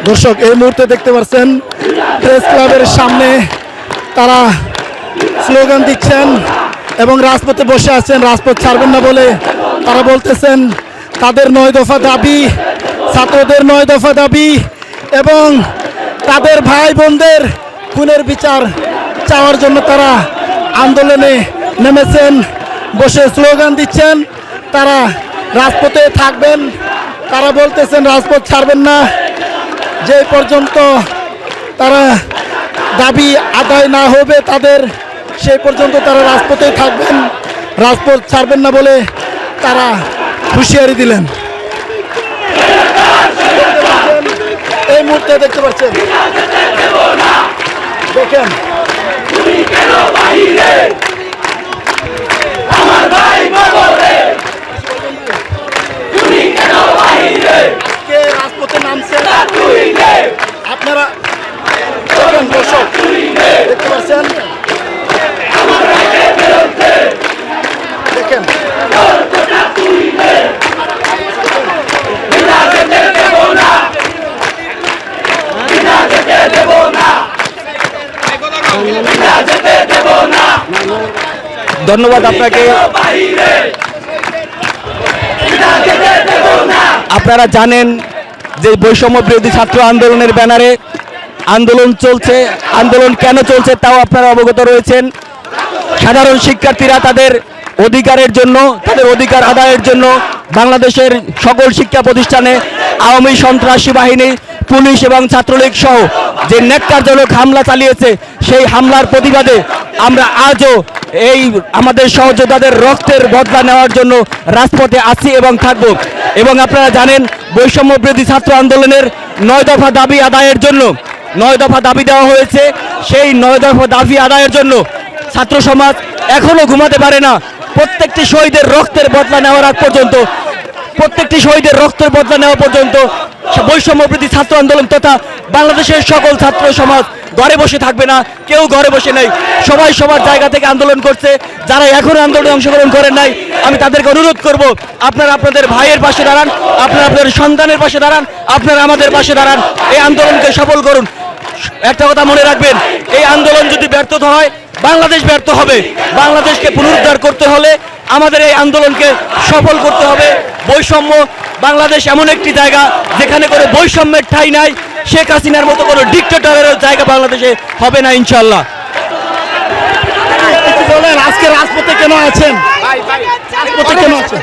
দর্শক এই মুহূর্তে দেখতে পাচ্ছেন প্রেস ক্লাবের সামনে তারা স্লোগান দিচ্ছেন এবং রাজপথে বসে আছেন। রাজপথ ছাড়বেন না বলে তারা বলতেছেন তাদের 9 দফা দাবি, ছাত্রদের 9 দফা দাবি এবং তাদের ভাই বোনদের খুনের বিচার চাওয়ার জন্য তারা আন্দোলনে নেমেছেন, বসে স্লোগান দিচ্ছেন। তারা রাজপথে থাকবেন, তারা বলতেছেন রাজপথ ছাড়বেন না যে পর্যন্ত তারা দাবি আদায় না হবে তাদের, সেই পর্যন্ত তারা রাজপথে থাকবেন, রাজপথ ছাড়বেন না বলে তারা হুঁশিয়ারি দিলেন। এই মুহূর্তে দেখতে পাচ্ছেন, দেখেন রাজপথে নামছে আপনারা দেখেন, দর্শক দেখতে পাচ্ছেন, দেখেন ধন্যবাদ আপনাকে। আপনারা জানেন যে বৈষম্য বিরোধী ছাত্র আন্দোলনের ব্যানারে আন্দোলন চলছে। আন্দোলন কেন চলছে তাও আপনারা অবগত রয়েছেন। সাধারণ শিক্ষার্থীরা তাদের অধিকারের জন্য, তাদের অধিকার আদায়ের জন্য বাংলাদেশের সকল শিক্ষা প্রতিষ্ঠানে আওয়ামী সন্ত্রাসী বাহিনী, পুলিশ এবং ছাত্রলীগ সহ যে ন্যাক্কারজনক হামলা চালিয়েছে, সেই হামলার প্রতিবাদে আমরা আজও এই আমাদের সহযোদ্ধাদের রক্তের বদলা নেওয়ার জন্য রাজপথে আছি এবং থাকব। এবং আপনারা জানেন বৈষম্য বিরোধী ছাত্র আন্দোলনের 9 দফা দাবি আদায়ের জন্য 9 দফা দাবি দেওয়া হয়েছে। সেই 9 দফা দাবি আদায়ের জন্য ছাত্র সমাজ এখনো ঘুমাতে পারে না। প্রত্যেকটি শহীদের রক্তের বদলা নেওয়ার আগ পর্যন্ত, প্রত্যেকটি শহীদের রক্তের বদলা নেওয়া পর্যন্ত বৈষম্য বিরোধী ছাত্র আন্দোলন তথা বাংলাদেশের সকল ছাত্র সমাজ ঘরে বসে থাকবে না। কেউ ঘরে বসে নেই, সবাই সবার জায়গা থেকে আন্দোলন করছে। যারা এখনো আন্দোলনে অংশগ্রহণ করেন নাই, আমি তাদেরকে অনুরোধ করব, আপনারা আপনাদের ভাইয়ের পাশে দাঁড়ান, আপনারা আপনাদের সন্তানের পাশে দাঁড়ান, আপনারা আমাদের পাশে দাঁড়ান, এই আন্দোলনকে সফল করুন। একটা কথা মনে রাখবেন, এই আন্দোলন যদি ব্যর্থ হয় বাংলাদেশ ব্যর্থ হবে। বাংলাদেশকে পুনরুদ্ধার করতে হলে আমাদের এই আন্দোলনকে সফল করতে হবে। বৈষম্য, বাংলাদেশ এমন একটি জায়গা যেখানে কোনো বৈষম্যের ঠাঁই নাই। শেখ হাসিনার মতো কোনো ডিক্টেটরের জায়গা বাংলাদেশে হবে না ইনশাল্লাহ। বলেন আজকে রাজপথে কেন আছেন? রাজপথে কেন আছেন?